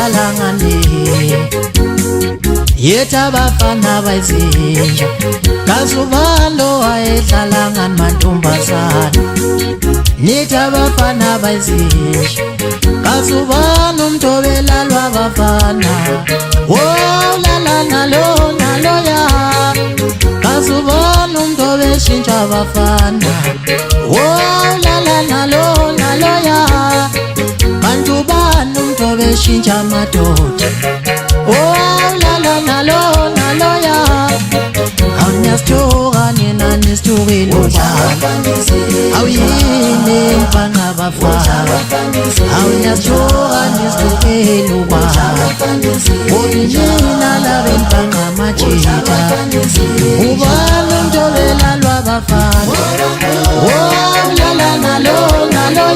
ehlangane yetabafana bayizinja kasubalo wayehlangana mantombazana nitabafana bayizinja kasubano mtobelalwa abafana oh la la nalo ya kasubano mtobeshinja abafana oh la la nalo ya bantu banu mtobeshinja madoda oh la la nalo ya awunyasitoka nina nisitoke lobaba awuyini mfana bafana awunyasitoka nisitoke lobaba oyinina labe mfana machita ubani mtobelalwa abafana oh la la nalo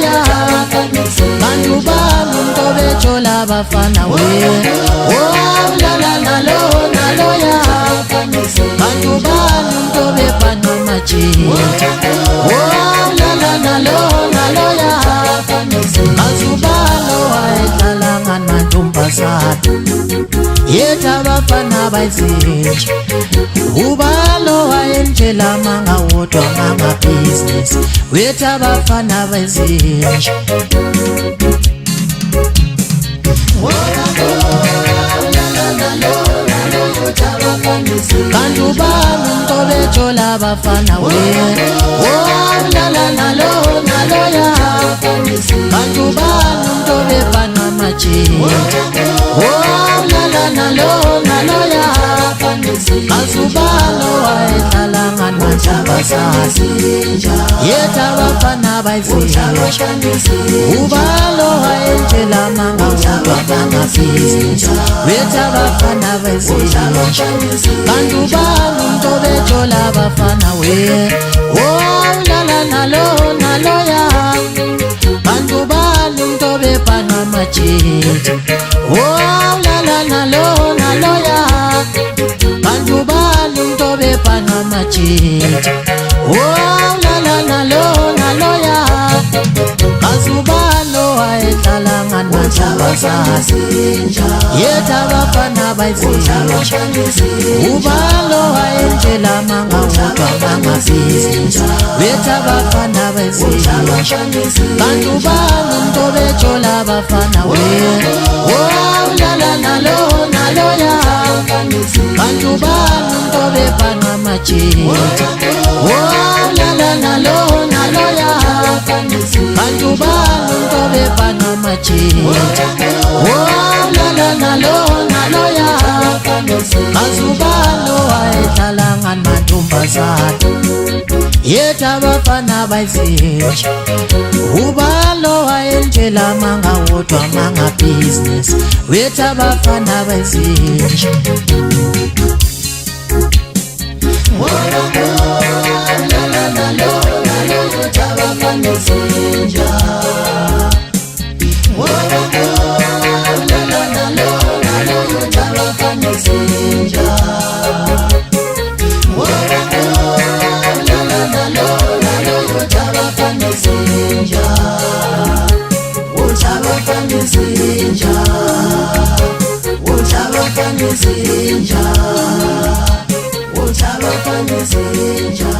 ya bantu banu mtobejola abafana we oh la la nalo ya bantu banu mtobepana machita oh la la nalo ya kasubalo wayehlangana mantombazana yetabafana bayizinja ubalo wayemtshela manga wodwa ngamabhizinisi wetabafana bayizinja bantu banu mtobejola abafana we oh la la nalo ya bantu banu mtobepana machita oh la la nalo ya kasubalo wayehlangana mantombazana yetabafana bayizinja ubalo wayemtshela manga wodwa ngamabhizinisi wetabafana bayizinja bantu banu mtobejola abafana we oh la la nalo ya bantu banu mtobepana machita oh la la nalo ya bantu banu mtobepana machita oh la la nalo ya kasubalo wayehlangana mantombazana yetabafana bayizinja ubalo wayemtshela manga wodwa ngamabhizinisi wetabafana bayizinja bantu banu mtobejola abafana we oh la la nalo ya bantu banu mtobepana machita oh la la nalo ya bantu banu mtobepana machita oh la la nalo ya kasubalo wayehlangana mantombazana yetabafana bayizinja ubalo wayemtshela manga wodwa mangabhizinisi wetabafana bayizinja Uth'abafana izinja